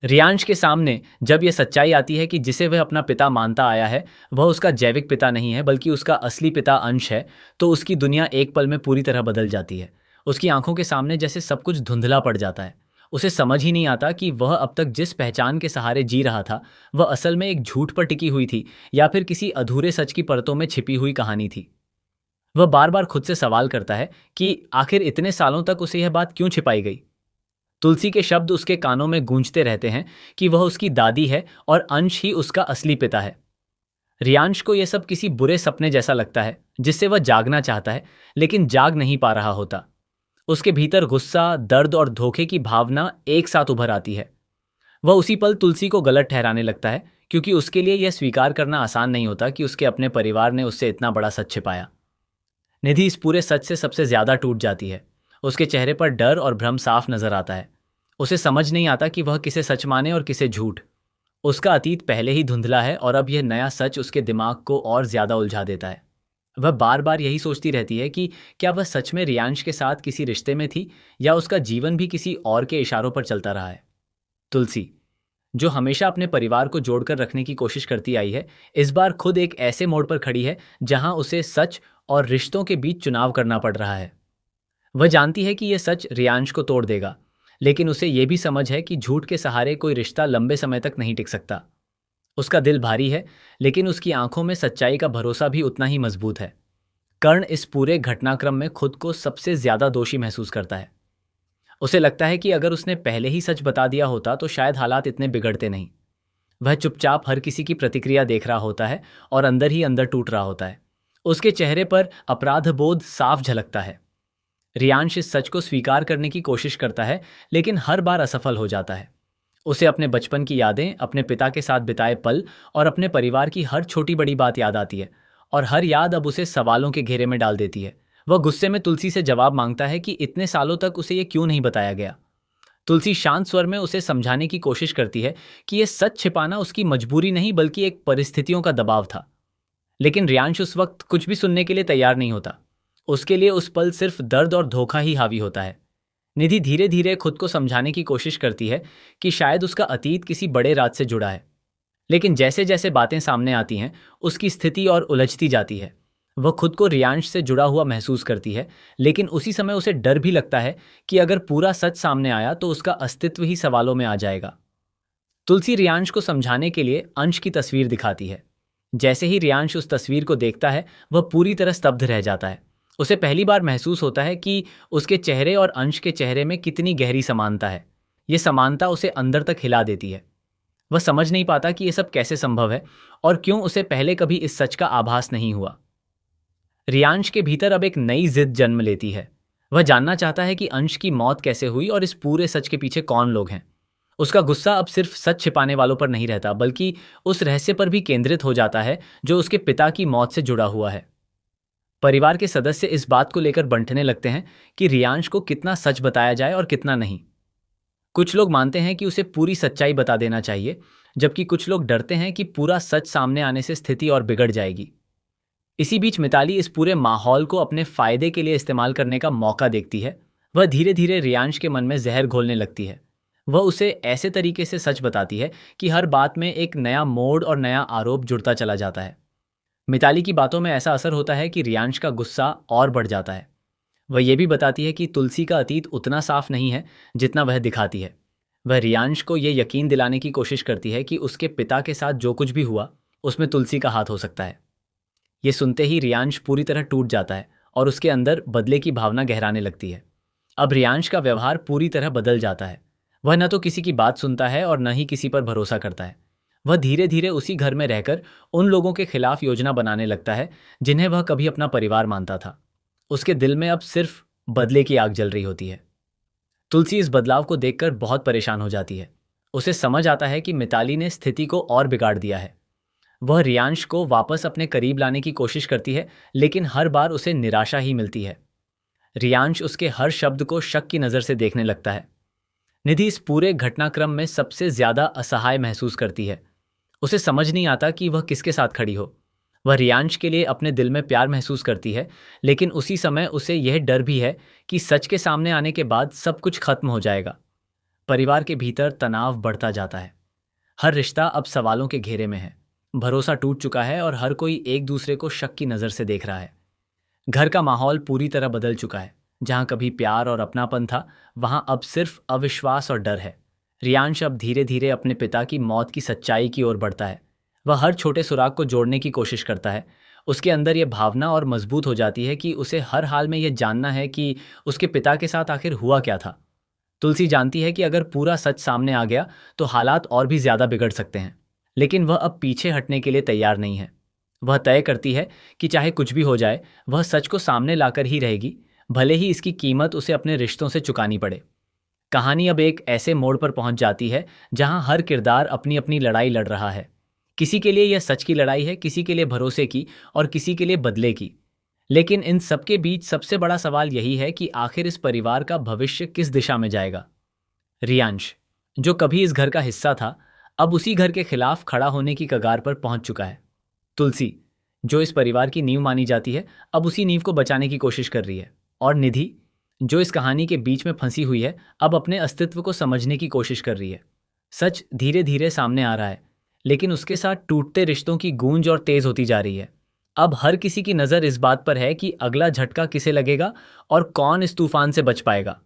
रियांश के सामने जब यह सच्चाई आती है कि जिसे वह अपना पिता मानता आया है वह उसका जैविक पिता नहीं है बल्कि उसका असली पिता अंश है, तो उसकी दुनिया एक पल में पूरी तरह बदल जाती है। उसकी आंखों के सामने जैसे सब कुछ धुंधला पड़ जाता है। उसे समझ ही नहीं आता कि वह अब तक जिस पहचान के सहारे जी रहा था वह असल में एक झूठ पर टिकी हुई थी या फिर किसी अधूरे सच की परतों में छिपी हुई कहानी थी। वह बार बार खुद से सवाल करता है कि आखिर इतने सालों तक उसे यह बात क्यों छिपाई गई। तुलसी के शब्द उसके कानों में गूंजते रहते हैं कि वह उसकी दादी है और अंश ही उसका असली पिता है। रियांश को यह सब किसी बुरे सपने जैसा लगता है जिससे वह जागना चाहता है लेकिन जाग नहीं पा रहा होता। उसके भीतर गुस्सा, दर्द और धोखे की भावना एक साथ उभर आती है। वह उसी पल तुलसी को गलत ठहराने लगता है क्योंकि उसके लिए यह स्वीकार करना आसान नहीं होता कि उसके अपने परिवार ने उससे इतना बड़ा सच छिपाया। निधि इस पूरे सच से सबसे ज्यादा टूट जाती है। उसके चेहरे पर डर और भ्रम साफ नजर आता है। उसे समझ नहीं आता कि वह किसे सच माने और किसे झूठ। उसका अतीत पहले ही धुंधला है और अब यह नया सच उसके दिमाग को और ज्यादा उलझा देता है। वह बार बार यही सोचती रहती है कि क्या वह सच में रियांश के साथ किसी रिश्ते में थी या उसका जीवन भी किसी और के इशारों पर चलता रहा है। तुलसी, जो हमेशा अपने परिवार को जोड़कर रखने की कोशिश करती आई है, इस बार खुद एक ऐसे मोड़ पर खड़ी है जहां उसे सच और रिश्तों के बीच चुनाव करना पड़ रहा है। वह जानती है कि यह सच रियांश को तोड़ देगा, लेकिन उसे यह भी समझ है कि झूठ के सहारे कोई रिश्ता लंबे समय तक नहीं टिक सकता। उसका दिल भारी है, लेकिन उसकी आंखों में सच्चाई का भरोसा भी उतना ही मजबूत है। कर्ण इस पूरे घटनाक्रम में खुद को सबसे ज्यादा दोषी महसूस करता है। उसे लगता है कि अगर उसने पहले ही सच बता दिया होता तो शायद हालात इतने बिगड़ते नहीं। वह चुपचाप हर किसी की प्रतिक्रिया देख रहा होता है और अंदर ही अंदर टूट रहा होता है। उसके चेहरे पर अपराध बोध साफ झलकता है। रियांश इस सच को स्वीकार करने की कोशिश करता है, लेकिन हर बार असफल हो जाता है। उसे अपने बचपन की यादें, अपने पिता के साथ बिताए पल और अपने परिवार की हर छोटी बड़ी बात याद आती है, और हर याद अब उसे सवालों के घेरे में डाल देती है। वह गुस्से में तुलसी से जवाब मांगता है कि इतने सालों तक उसे ये क्यों नहीं बताया गया। तुलसी शांत स्वर में उसे समझाने की कोशिश करती है कि यह सच छिपाना उसकी मजबूरी नहीं बल्कि एक परिस्थितियों का दबाव था। लेकिन रियांश उस वक्त कुछ भी सुनने के लिए तैयार नहीं होता। उसके लिए उस पल सिर्फ दर्द और धोखा ही हावी होता है। निधि धीरे धीरे खुद को समझाने की कोशिश करती है कि शायद उसका अतीत किसी बड़े राज से जुड़ा है, लेकिन जैसे जैसे बातें सामने आती हैं उसकी स्थिति और उलझती जाती है। वह खुद को रियांश से जुड़ा हुआ महसूस करती है, लेकिन उसी समय उसे डर भी लगता है कि अगर पूरा सच सामने आया तो उसका अस्तित्व ही सवालों में आ जाएगा। तुलसी रियांश को समझाने के लिए अंश की तस्वीर दिखाती है। जैसे ही रियांश उस तस्वीर को देखता है वह पूरी तरह स्तब्ध रह जाता है। उसे पहली बार महसूस होता है कि उसके चेहरे और अंश के चेहरे में कितनी गहरी समानता है। यह समानता उसे अंदर तक हिला देती है। वह समझ नहीं पाता कि यह सब कैसे संभव है और क्यों उसे पहले कभी इस सच का आभास नहीं हुआ। रियांश के भीतर अब एक नई जिद जन्म लेती है। वह जानना चाहता है कि अंश की मौत कैसे हुई और इस पूरे सच के पीछे कौन लोग हैं। उसका गुस्सा अब सिर्फ सच छिपाने वालों पर नहीं रहता बल्कि उस रहस्य पर भी केंद्रित हो जाता है जो उसके पिता की मौत से जुड़ा हुआ है। परिवार के सदस्य इस बात को लेकर बंटने लगते हैं कि रियांश को कितना सच बताया जाए और कितना नहीं। कुछ लोग मानते हैं कि उसे पूरी सच्चाई बता देना चाहिए, जबकि कुछ लोग डरते हैं कि पूरा सच सामने आने से स्थिति और बिगड़ जाएगी। इसी बीच मिताली इस पूरे माहौल को अपने फायदे के लिए इस्तेमाल करने का मौका देखती है। वह धीरे धीरे रियांश के मन में जहर घोलने लगती है। वह उसे ऐसे तरीके से सच बताती है कि हर बात में एक नया मोड़ और नया आरोप जुड़ता चला जाता है। मिताली की बातों में ऐसा असर होता है कि रियांश का गुस्सा और बढ़ जाता है। वह यह भी बताती है कि तुलसी का अतीत उतना साफ नहीं है जितना वह दिखाती है। वह रियांश को यह यकीन दिलाने की कोशिश करती है कि उसके पिता के साथ जो कुछ भी हुआ उसमें तुलसी का हाथ हो सकता है। ये सुनते ही रियांश पूरी तरह टूट जाता है और उसके अंदर बदले की भावना गहराने लगती है। अब रियांश का व्यवहार पूरी तरह बदल जाता है। वह न तो किसी की बात सुनता है और न ही किसी पर भरोसा करता है। वह धीरे धीरे उसी घर में रहकर उन लोगों के खिलाफ योजना बनाने लगता है जिन्हें वह कभी अपना परिवार मानता था। उसके दिल में अब सिर्फ बदले की आग जल रही होती है। तुलसी इस बदलाव को देखकर बहुत परेशान हो जाती है। उसे समझ आता है कि मिताली ने स्थिति को और बिगाड़ दिया है। वह रियांश को वापस अपने करीब लाने की कोशिश करती है, लेकिन हर बार उसे निराशा ही मिलती है। रियांश उसके हर शब्द को शक की नज़र से देखने लगता है। निधि इस पूरे घटनाक्रम में सबसे ज्यादा असहाय महसूस करती है। उसे समझ नहीं आता कि वह किसके साथ खड़ी हो। वह रियांश के लिए अपने दिल में प्यार महसूस करती है, लेकिन उसी समय उसे यह डर भी है कि सच के सामने आने के बाद सब कुछ खत्म हो जाएगा। परिवार के भीतर तनाव बढ़ता जाता है। हर रिश्ता अब सवालों के घेरे में है। भरोसा टूट चुका है और हर कोई एक दूसरे को शक की नज़र से देख रहा है। घर का माहौल पूरी तरह बदल चुका है। जहाँ कभी प्यार और अपनापन था, वहाँ अब सिर्फ अविश्वास और डर है। रियांश अब धीरे धीरे अपने पिता की मौत की सच्चाई की ओर बढ़ता है। वह हर छोटे सुराग को जोड़ने की कोशिश करता है। उसके अंदर यह भावना और मजबूत हो जाती है कि उसे हर हाल में यह जानना है कि उसके पिता के साथ आखिर हुआ क्या था। तुलसी जानती है कि अगर पूरा सच सामने आ गया तो हालात और भी ज्यादा बिगड़ सकते हैं, लेकिन वह अब पीछे हटने के लिए तैयार नहीं है। वह तय करती है कि चाहे कुछ भी हो जाए, वह सच को सामने लाकर ही रहेगी, भले ही इसकी कीमत उसे अपने रिश्तों से चुकानी पड़े। कहानी अब एक ऐसे मोड़ पर पहुंच जाती है जहां हर किरदार अपनी अपनी लड़ाई लड़ रहा है। किसी के लिए यह सच की लड़ाई है, किसी के लिए भरोसे की, और किसी के लिए बदले की। लेकिन इन सबके बीच सबसे बड़ा सवाल यही है कि आखिर इस परिवार का भविष्य किस दिशा में जाएगा। रियांश, जो कभी इस घर का हिस्सा था, अब उसी घर के खिलाफ खड़ा होने की कगार पर पहुंच चुका है। तुलसी, जो इस परिवार की नींव मानी जाती है, अब उसी नींव को बचाने की कोशिश कर रही है। और निधि, जो इस कहानी के बीच में फंसी हुई है, अब अपने अस्तित्व को समझने की कोशिश कर रही है। सच धीरे धीरे सामने आ रहा है, लेकिन उसके साथ टूटते रिश्तों की गूंज और तेज होती जा रही है। अब हर किसी की नज़र इस बात पर है कि अगला झटका किसे लगेगा और कौन इस तूफान से बच पाएगा।